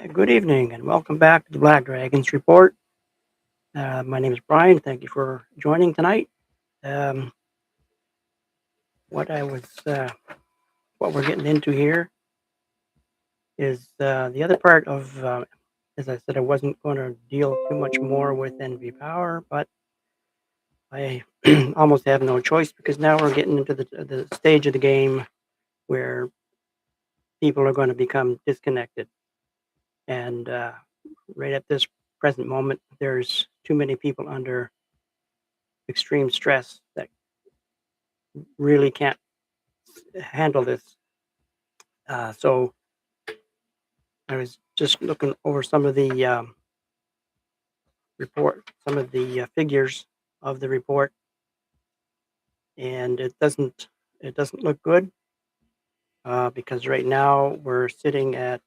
Good evening and welcome back to the Black Dragons Report. My name is Brian. Thank you for joining tonight. Um, what I was, what we're getting into here is the other part of, as I said, I wasn't going to deal too much more with NV Power, but I almost have no choice because now we're getting into the stage of the game where people are going to become disconnected. And right at this present moment, there's too many people under extreme stress that really can't handle this. So I was just looking over some of the report, some of the figures of the report, and it doesn't look good because right now we're sitting at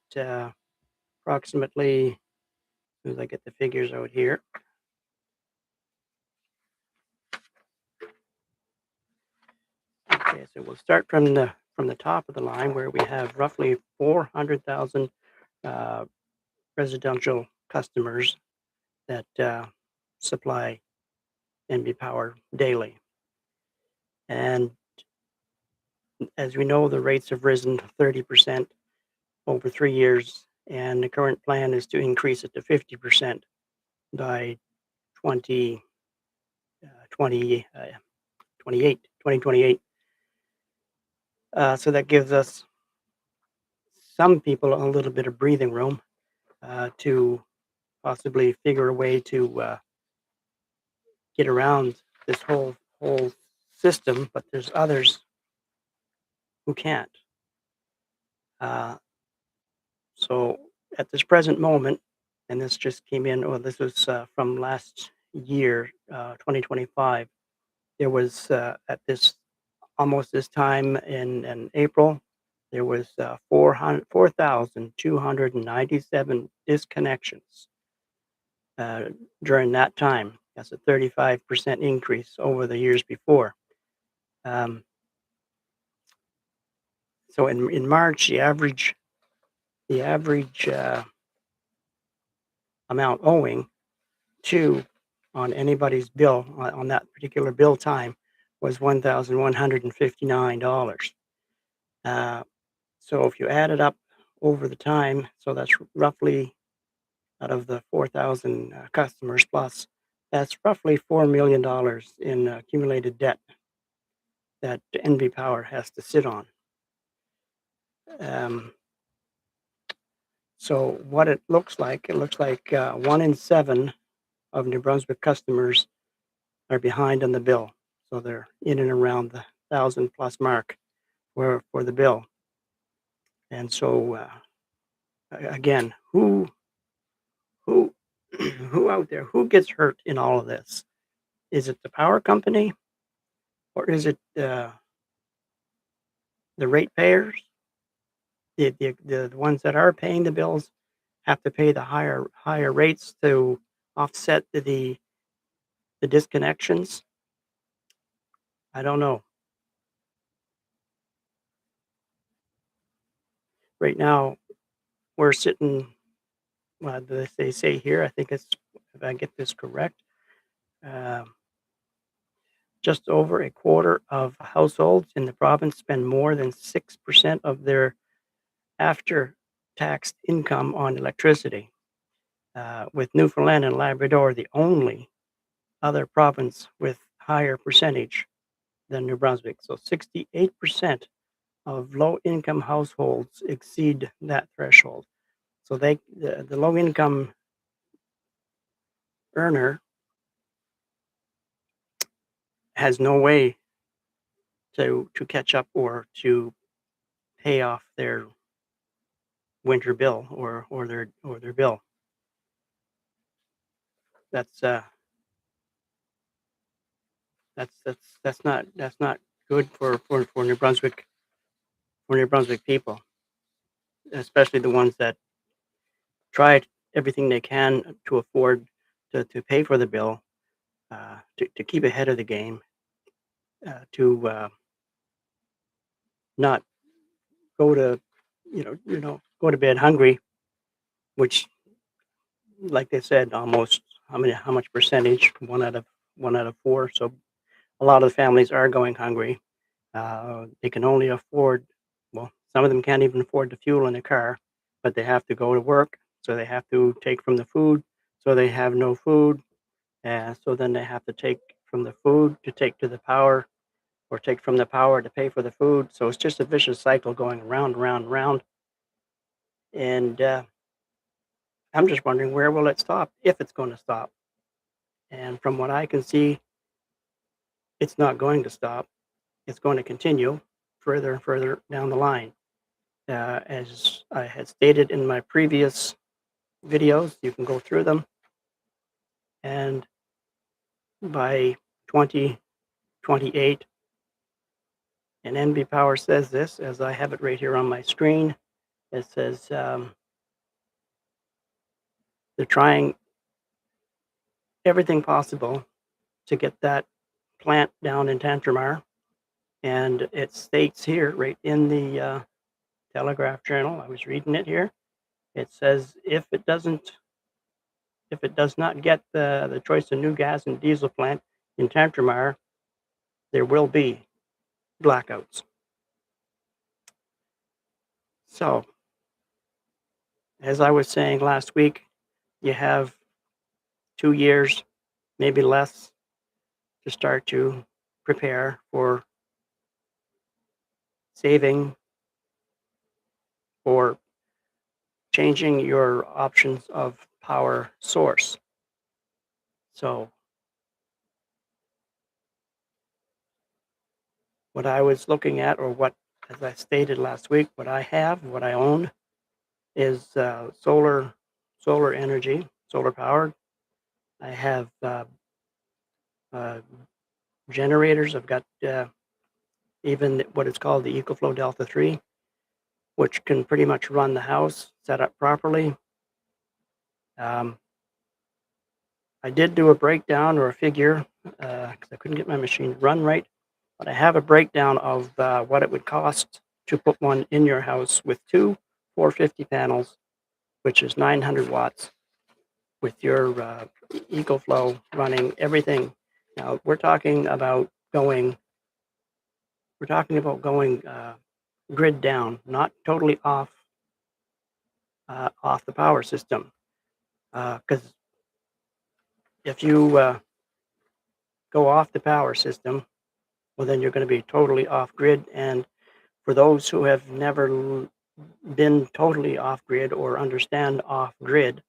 approximately. As soon as I get the figures out here, okay, so we'll start from the top of the line where we have roughly 400,000 uh, residential customers that supply NB Power daily. And as we know, the rates have risen 30% over 3 years, and the current plan is to increase it to 50% by 20, 2028. So that gives us some people a little bit of breathing room to possibly figure a way to get around this whole system, but there's others who can't. Uh, So at this present moment, and this just came in, or this was from last year, 2025, there was at this almost this time in April, there was 4,297 disconnections uh, during that time. That's a 35% increase over the years before. Um, so in March, the average amount owing to on anybody's bill on that particular bill time was $1,159. Uh, so if you add it up over the time, so that's roughly out of the 4,000 customers plus, that's roughly $4 million in accumulated debt that NV Power has to sit on. Um, so what it looks like, one in seven of New Brunswick customers are behind on the bill. So they're in and around the 1,000 plus mark for the bill. And so again, who who out there who gets hurt in all of this? Is it the power company or is it the ratepayers? The ones that are paying the bills have to pay the higher rates to offset the disconnections. I don't know. Right now we're sitting. They say here. I think it's if I get this correct. Um, Just over a quarter of households in the province spend more than 6% of their after tax income on electricity, with Newfoundland and Labrador the only other province with higher percentage than New Brunswick. So 68% of low income households exceed that threshold. So the low income earner has no way to catch up or to pay off their winter bill or their bill. That's that's not good for New Brunswick people, especially the ones that try everything they can to afford to pay for the bill, to keep ahead of the game, to not go to go to bed hungry which, like they said, almost how much percentage? One out of four. So a lot of families are going hungry. They can only afford, well, some of them can't even afford the fuel in the car, but they have to go to work, so they have to take from the food, so they have no food, so then they have to take from the food to take to the power, or take from the power to pay for the food. So it's just a vicious cycle going round, round, round. And I'm just wondering, where will it stop, if it's going to stop? And from what I can see, it's not going to stop. It's going to continue further and further down the line. As I had stated in my previous videos, you can go through them, and by 2028, and NB Power says this, as I have it right here on my screen. It says they're trying everything possible to get that plant down in Tantramar, and it states here, right in the Telegraph Journal, I was reading it here. It says if it does not get the choice of new gas and diesel plant in Tantramar, there will be blackouts. So, as I was saying last week, you have 2 years, maybe less, to start to prepare for saving or changing your options of power source. So, what I was looking at, or what, as I stated last week, what I own is solar energy, solar powered. I have uh, generators. I've got even what is called the EcoFlow Delta 3, which can pretty much run the house set up properly. Um, I did do a breakdown or a figure because I couldn't get my machine to run right, but I have a breakdown of what it would cost to put one in your house with two 450 panels, which is 900 watts, with your EcoFlow running everything. Now we're talking about going grid down, not totally off the power system. Because if you go off the power system, well, then you're going to be totally off grid. And for those who have never been totally off grid or understand off grid,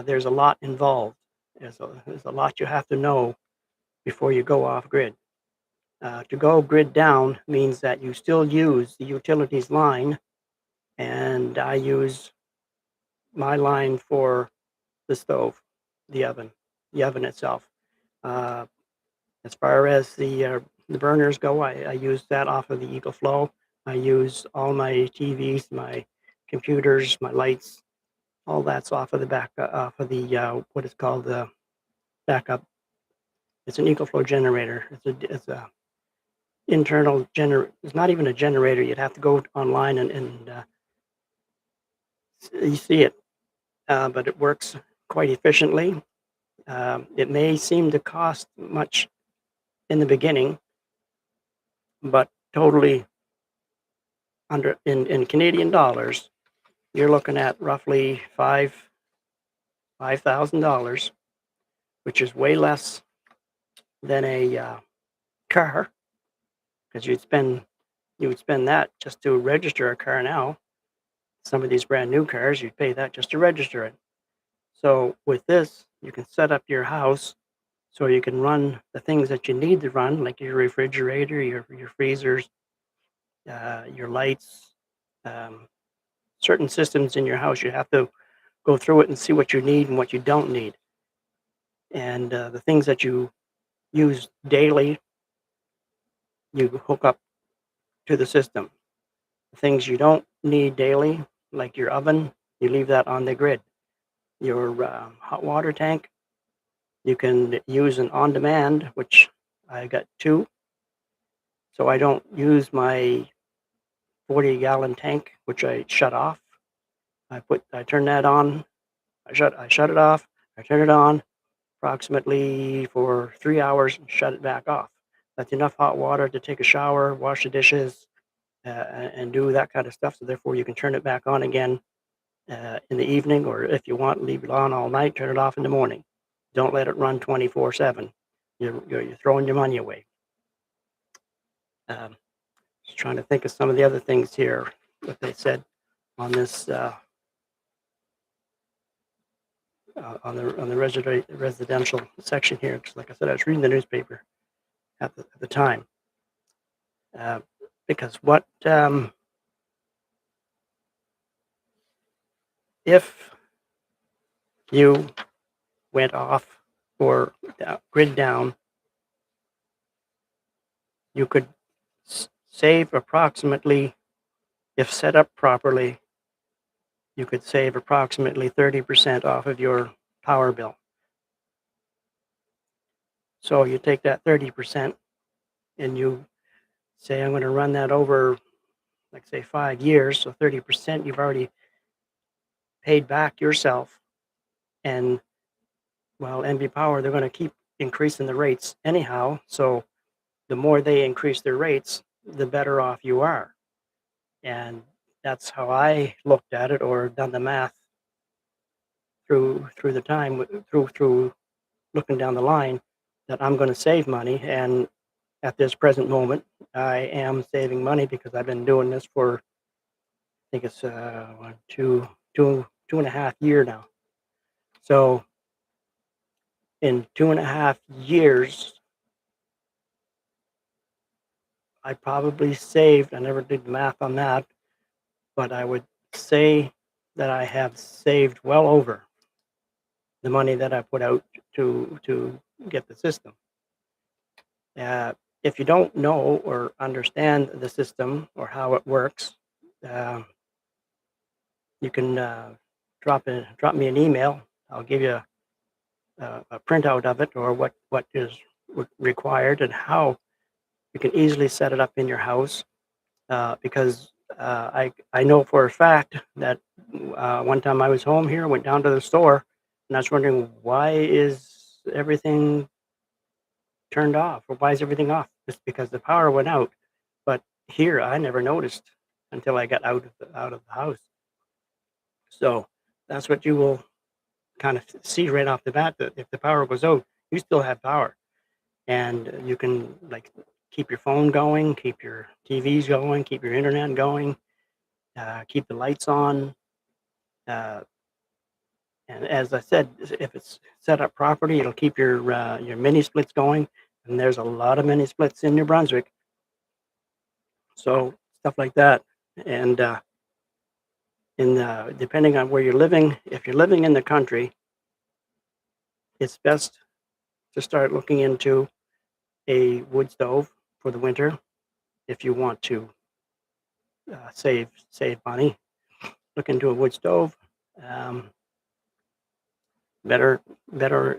there's a lot involved. There's a lot you have to know before you go off grid. To go grid down means that you still use the utilities line, and I use my line for the stove, the oven itself. Uh, as far as the burners go, I use that off of the EcoFlow. I use all my TVs, my computers, my lights, all that's off of the off of the what is called the backup. It's an EcoFlow generator. It's a internal generator. It's not even a generator. You'd have to go online and you see it, but it works quite efficiently. It may seem to cost much in the beginning, but totally under in Canadian dollars, you're looking at roughly $5,000, which is way less than a car, because you would spend that just to register a car now. Some of these brand new cars, you'd pay that just to register it. So with this, you can set up your house so you can run the things that you need to run, like your refrigerator, your freezers, your lights, certain systems in your house. You have to go through it and see what you need and what you don't need. And the things that you use daily, you hook up to the system. The things you don't need daily, like your oven, you leave that on the grid. Your hot water tank, you can use an on demand, which I got two. So I don't use my 40-gallon tank, which I shut off. I turn that on I shut it off. I turn it on approximately for 3 hours and shut it back off. That's enough hot water to take a shower, wash the dishes, and do that kind of stuff. So therefore, you can turn it back on again in the evening, or if you want, leave it on all night. Turn it off in the morning. Don't let it run 24/7. You're throwing your money away. Um, just trying to think of some of the other things here that they said on this on the residential section here. Because, like I said, I was reading the newspaper at the time. Uh, because what if you went off or grid down, you could save approximately, if set up properly, you could save approximately 30% off of your power bill. So you take that 30% and you say, I'm going to run that over, like say 5 years. So 30% you've already paid back yourself. And well, NB Power, they're going to keep increasing the rates anyhow. So the more they increase their rates, the better off you are. And that's how I looked at it, or done the math through the time, through looking down the line, that I'm going to save money. And at this present moment, I am saving money because I've been doing this for, I think it's two and a half year now. So in 2.5 years, I probably saved, I never did the math on that, but I would say that I have saved well over the money that I put out to get the system. If you don't know or understand the system or how it works, uh, you can drop me an email. I'll give you a printout of it, or what is required and how you can easily set it up in your house. Because I know for a fact that one time I was home here, went down to the store, and I was wondering, why is everything turned off, or why is everything off? Just because the power went out. But here, I never noticed until I got out of the house. So that's what you will kind of see right off the bat, that if the power goes out, you still have power, and you can, like, keep your phone going, keep your TVs going, keep your internet going, keep the lights on. Uh, and as I said, if it's set up properly, it'll keep your mini splits going. And there's a lot of mini splits in New Brunswick, so stuff like that. And depending on where you're living, if you're living in the country, it's best to start looking into a wood stove for the winter. If you want to save money, look into a wood stove. Um, better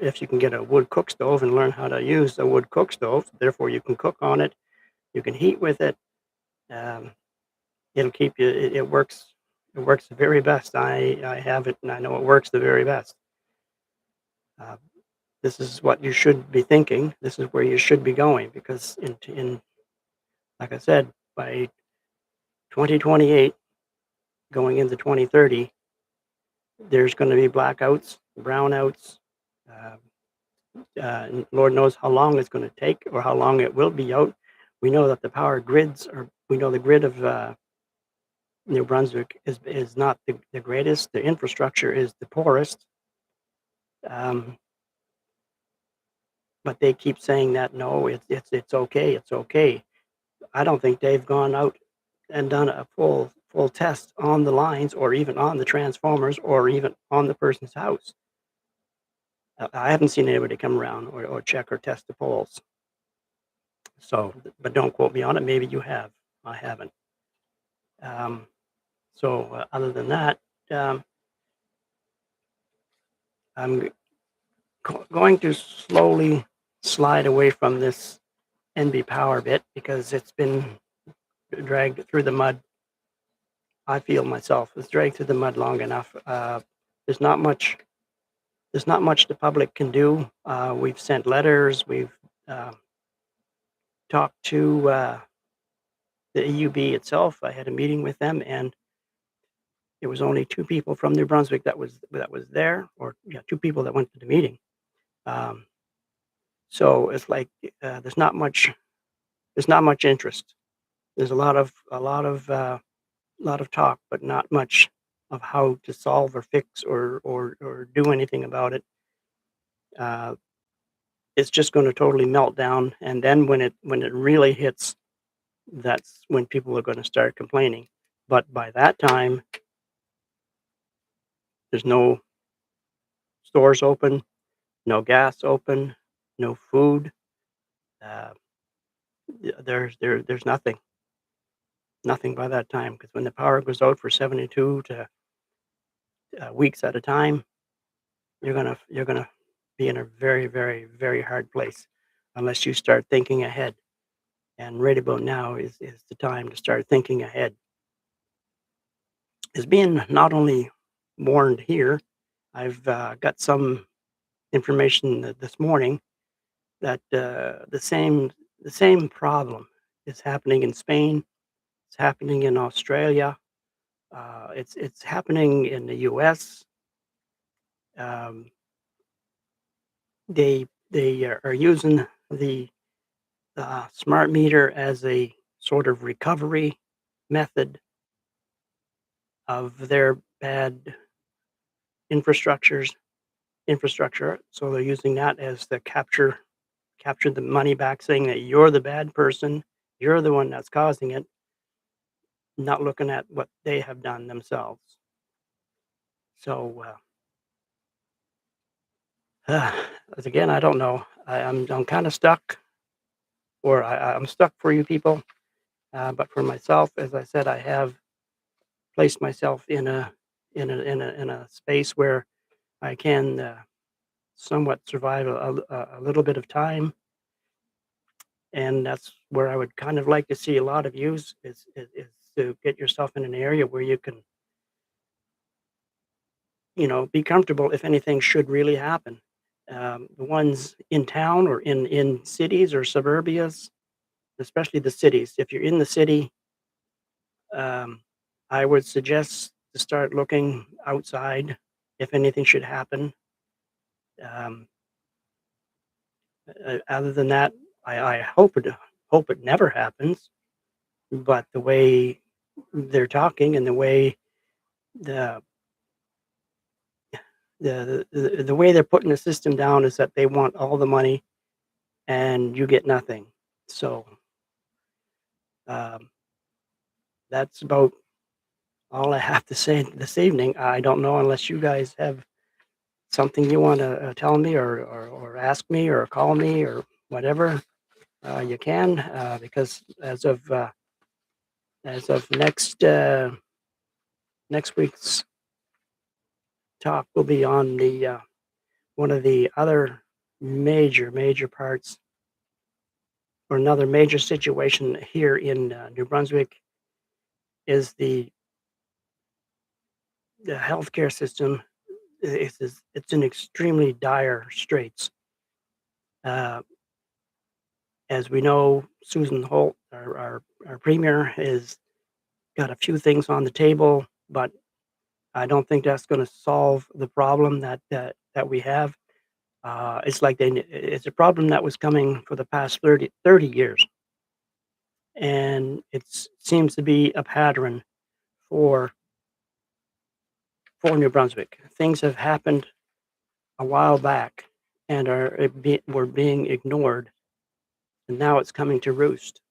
if you can get a wood cook stove and learn how to use a wood cook stove. Therefore, you can cook on it, you can heat with it. Um, it'll keep you. It works. It works the very best. I have it, and I know it works the very best. Uh, this is what you should be thinking. This is where you should be going, because in like I said, by 2028, going into 2030, there's going to be blackouts, brownouts. Uh, and Lord knows how long it's going to take, or how long it will be out. We know that the power grids we know the grid of New Brunswick is not the greatest. The infrastructure is the poorest. Um, but they keep saying that, no, it's okay, it's okay. I don't think they've gone out and done a full test on the lines, or even on the transformers, or even on the person's house. I haven't seen anybody come around or check or test the poles. So, but don't quote me on it. Maybe you have. I haven't. So other than that, I'm going to slowly slide away from this NB Power bit, because it's been dragged through the mud. I feel myself, it's dragged through the mud long enough. There's not much there's not much the public can do. We've sent letters. We've uh, talked to the EUB itself. I had a meeting with them, and it was only two people from New Brunswick that was there, or yeah, two people that went to the meeting. Um, so it's like there's not much. There's not much interest. There's a lot of talk, but not much of how to solve or fix or do anything about it. Uh, it's just going to totally melt down, and then when it really hits, that's when people are going to start complaining. But by that time, there's no stores open, no gas open, no food. Uh, there's nothing by that time, because when the power goes out for 72 to weeks at a time, you're gonna be in a very, very, very hard place unless you start thinking ahead. And right about now is the time to start thinking ahead. Is being not only warned here, I've got some information this morning that the same problem is happening in Spain. It's happening in Australia. It's happening in the U.S. Um, they are using the smart meter as a sort of recovery method of their bad infrastructures infrastructure. So they're using that as the capture the money back, saying that you're the bad person, you're the one that's causing it, not looking at what they have done themselves. So as again, I don't know. I'm kind of stuck, or I'm stuck for you people. But for myself, as I said, I have placed myself in a space where I can somewhat survive a little bit of time, and that's where I would kind of like to see a lot of use is to get yourself in an area where you can, be comfortable if anything should really happen. The ones in town or in cities or suburbias, especially the cities. If you're in the city, um, I would suggest to start looking outside if anything should happen. Um, Other than that, I hope it never happens. But the way they're talking and the the way they're putting the system down is that they want all the money and you get nothing. So um, that's about all I have to say this evening. I don't know unless you guys have something you want to tell me or ask me or call me or whatever. You can, because as of next week's talk will be on the one of the other major parts, or another major situation here in New Brunswick, is the healthcare system. It's in extremely dire straits. Uh, as we know, Susan Holt, our premier, has got a few things on the table, but I don't think that's going to solve the problem that we have. It's a problem that was coming for the past 30 years, and it seems to be a pattern for New Brunswick. Things have happened a while back and were being ignored, and now it's coming to roost.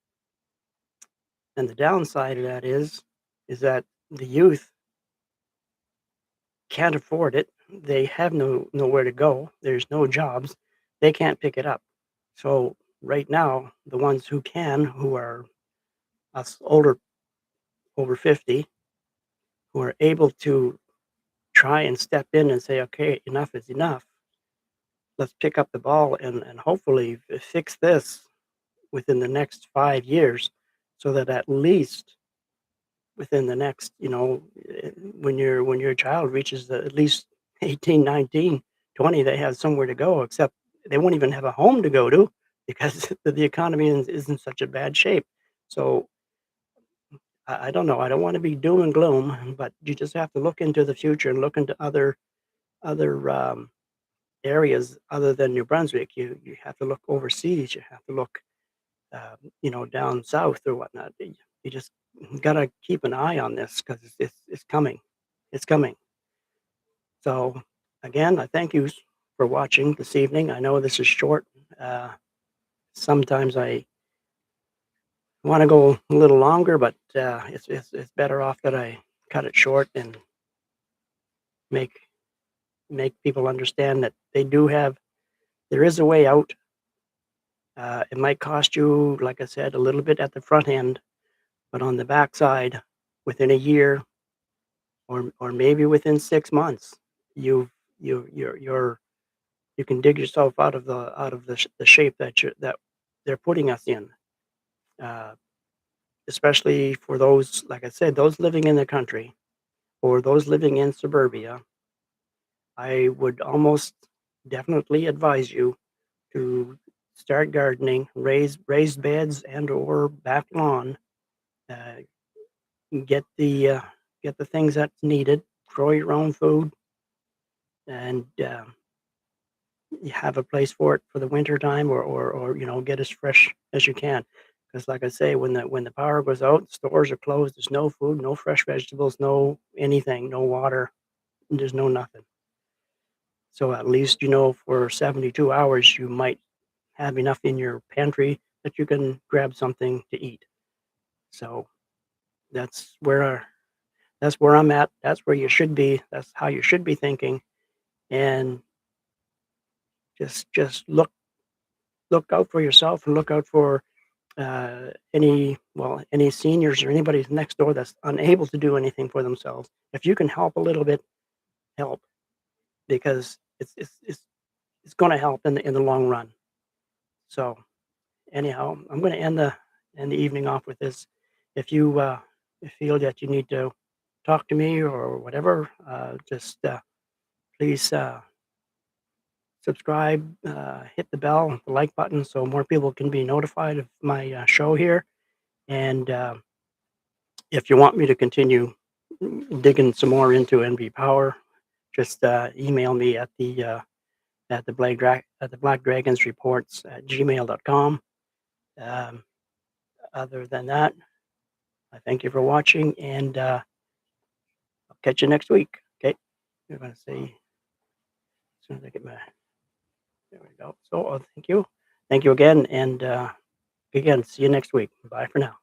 And the downside of that is that the youth can't afford it. They have nowhere to go. There's no jobs. They can't pick it up. So right now, the ones who can, who are us older, over 50, who are able to try and step in and say, okay, enough is enough. Let's pick up the ball and hopefully fix this within the next 5 years, so that at least within the next, when your child reaches at least 18, 19, 2020, they have somewhere to go, except they won't even have a home to go to because the economy is in such a bad shape. So I don't know. I don't want to be doom and gloom, but you just have to look into the future and look into other areas other than New Brunswick. You have to look overseas. You have to look, down south or whatnot. You just gotta keep an eye on this because it's coming. It's coming. So again, I thank you for watching this evening. I know this is short. Uh, Sometimes I want to go a little longer, but it's better off that I cut it short and make make people understand that there is a way out. It might cost you, like I said, a little bit at the front end, but on the backside, within a year or maybe within 6 months, you you're you can dig yourself out of the shape that they're putting us in. Uh, Especially for those, like I said, those living in the country or those living in suburbia, I would almost definitely advise you to start gardening, raise raised beds and or back lawn. Uh, get get the things that's needed. Grow your own food, and you have a place for it for the winter time, or get as fresh as you can. Because, like I say, when the power goes out, stores are closed. There's no food, no fresh vegetables, no anything, no water. There's no nothing. So at least for 72 hours you might have enough in your pantry that you can grab something to eat. So that's where that's where I'm at. That's where you should be. That's how you should be thinking. And just look out for yourself and look out for any seniors or anybody next door that's unable to do anything for themselves. If you can help a little bit, help, because it's going to help in the long run. So anyhow, I'm going to end the evening off with this. If you feel that you need to talk to me or whatever, just please subscribe, hit the bell, the like button, so more people can be notified of my show here. And if you want me to continue digging some more into NB Power, just email me at the Black Dragons Reports at gmail.com. Um, Other than that, I thank you for watching, and I'll catch you next week. Okay, I'm gonna see as soon as I get my. There we go. So thank you again, and again, see you next week. Bye for now.